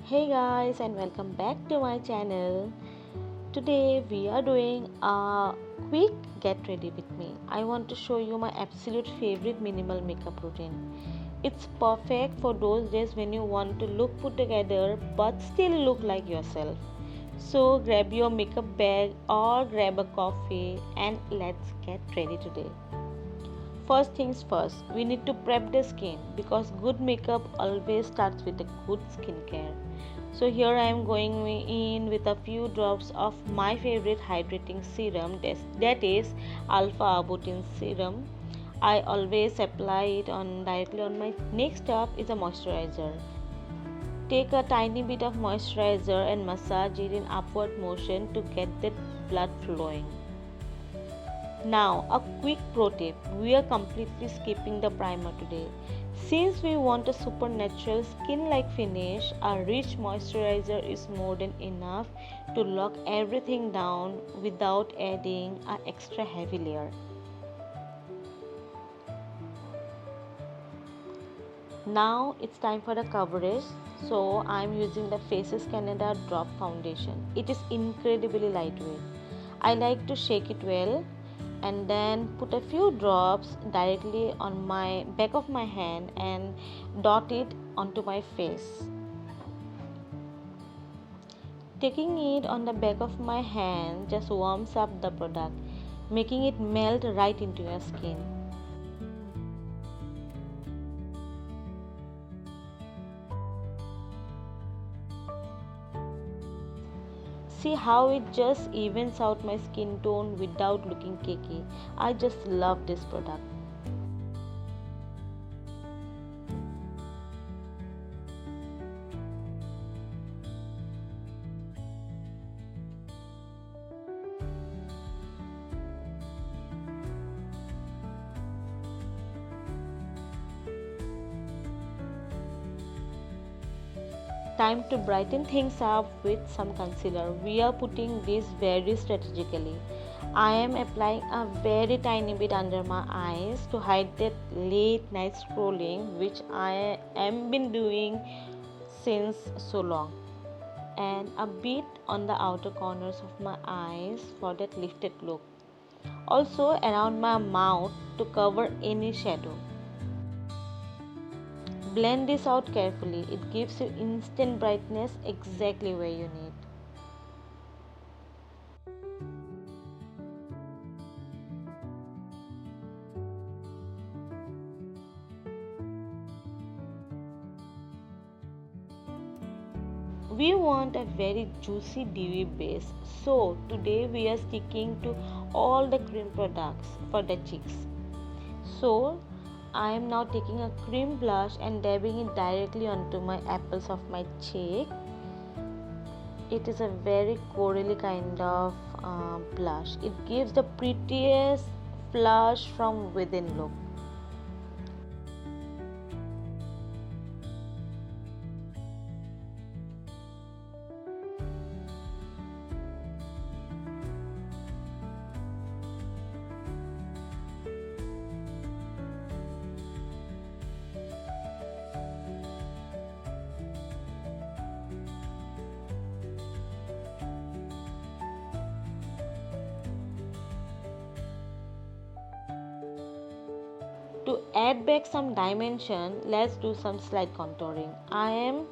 Hey guys, and welcome back to my channel. Today we are doing a quick get ready with me. I want to show you my absolute favorite minimal makeup routine. It's perfect for those days when you want to look put together but still look like yourself. So grab your makeup bag or grab a coffee and let's get ready today. First things first, we need to prep the skin because good makeup always starts with a good skincare. So here I am going in with a few drops of my favorite hydrating serum, that is alpha arbutin serum. I always apply it on directly on my. Next up is a moisturizer. Take a tiny bit of moisturizer and massage it in upward motion to get the blood flowing. Now, a quick pro tip, we are completely skipping the primer today. Since we want a supernatural skin like finish, a rich moisturizer is more than enough to lock everything down without adding an extra heavy layer. Now it's time for the coverage. So I'm using the Faces Canada Drop Foundation. It is incredibly lightweight. I like to shake it well and then put a few drops directly on my back of my hand and dot it onto my face. Taking it on the back of my hand just warms up the product, making it melt right into your skin. See how it just evens out my skin tone without looking cakey. I just love this product. Time to brighten things up with some concealer. We are putting this very strategically. I am applying a very tiny bit under my eyes to hide that late night scrolling which I am been doing since so long, and a bit on the outer corners of my eyes for that lifted look. Also around my mouth to cover any shadow. Blend this out carefully. It gives you instant brightness exactly where you need. We want a very juicy dewy base. So today we are sticking to all the cream products for the cheeks. So I am now taking a cream blush and dabbing it directly onto my apples of my cheek. It is a very corally kind of blush. It gives the prettiest flush from within look. To add back some dimension, let's do some slight contouring. I am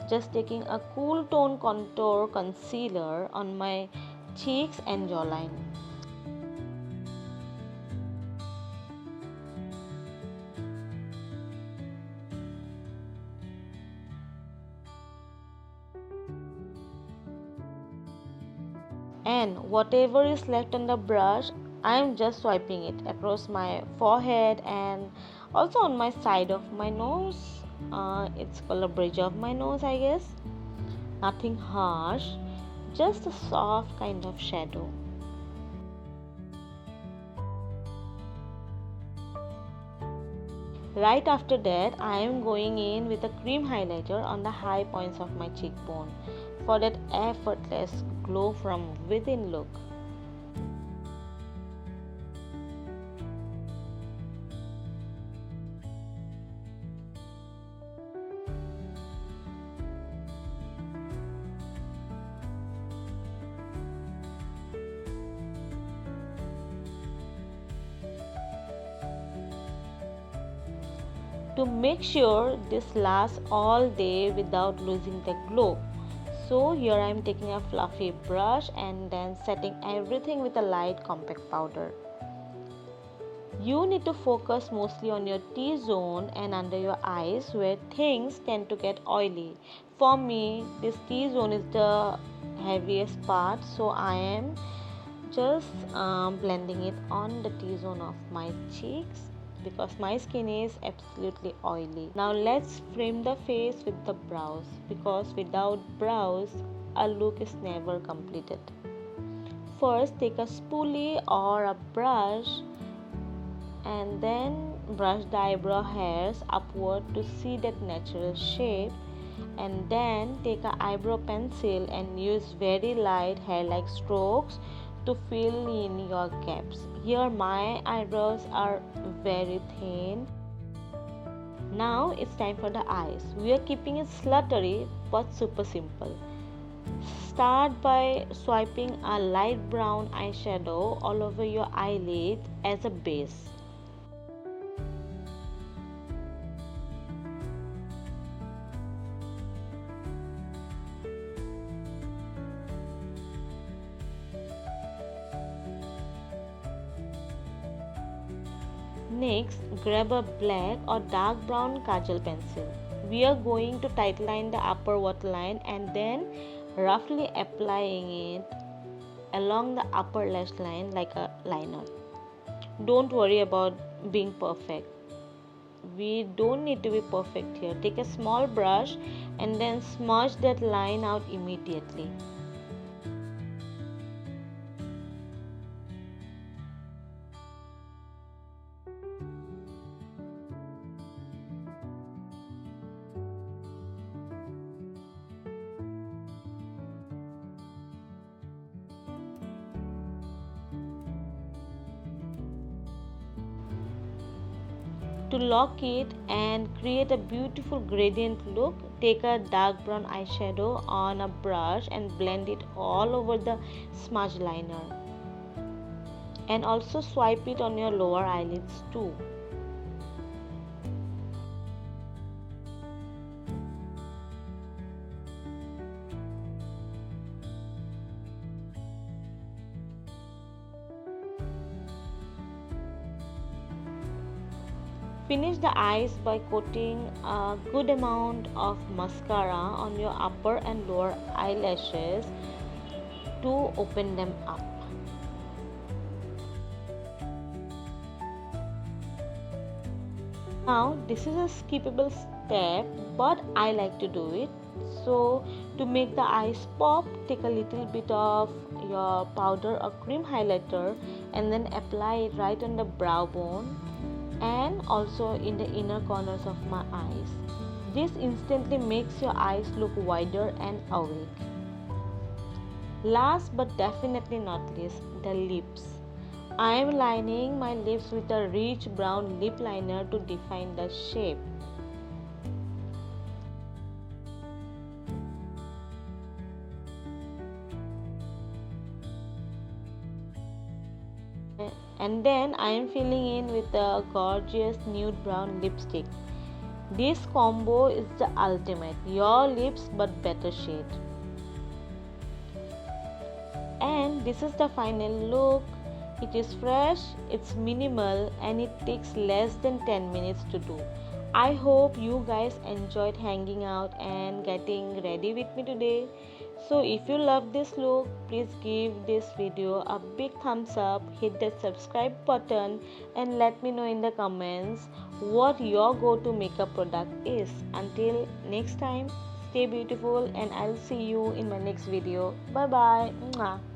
just taking a cool tone contour concealer on my cheeks and jawline. And whatever is left on the brush, I am just swiping it across my forehead and also on my side of my nose. It's called a bridge of my nose, I guess. Nothing harsh, just a soft kind of shadow. Right after that, I am going in with a cream highlighter on the high points of my cheekbone for that effortless glow from within look. to make sure this lasts all day without losing the glow. So here I am taking a fluffy brush and then setting everything with a light compact powder. You need to focus mostly on your T-zone and under your eyes where things tend to get oily. For me, this T-zone is the heaviest part, so I am just blending it on the T-zone of my cheeks because my skin is absolutely oily. Now let's frame the face with the brows because without brows, a look is never completed. First, take a spoolie or a brush and then brush the eyebrow hairs upward to see that natural shape, and then take an eyebrow pencil and use very light hair like strokes to fill in your gaps. Here my eyebrows are very thin. Now it's time for the eyes. We are keeping it sluttery but super simple. Start by swiping a light brown eyeshadow all over your eyelid as a base. Next, grab a black or dark brown kajal pencil. We are going to tightline the upper waterline and then roughly applying it along the upper lash line like a liner. Don't worry about being perfect. We don't need to be perfect here. Take a small brush and then smudge that line out immediately. To lock it and create a beautiful gradient look, take a dark brown eyeshadow on a brush and blend it all over the smudge liner. And also swipe it on your lower eyelids too. Finish the eyes by coating a good amount of mascara on your upper and lower eyelashes to open them up. Now this is a skippable step but I like to do it. So to make the eyes pop, take a little bit of your powder or cream highlighter and then apply it right on the brow bone and also in the inner corners of my eyes. This instantly makes your eyes look wider and awake. Last but definitely not least, the lips. I am lining my lips with a rich brown lip liner to define the shape. And then I am filling in with a gorgeous nude brown lipstick. This combo is the ultimate, your lips but better shade. And this is the final look. It is fresh, it's minimal and it takes less than 10 minutes to do. I hope you guys enjoyed hanging out and getting ready with me today. So if you love this look, please give this video a big thumbs up, hit that subscribe button and let me know in the comments what your go-to makeup product is. Until next time, stay beautiful and I'll see you in my next video. Bye bye. Mwah.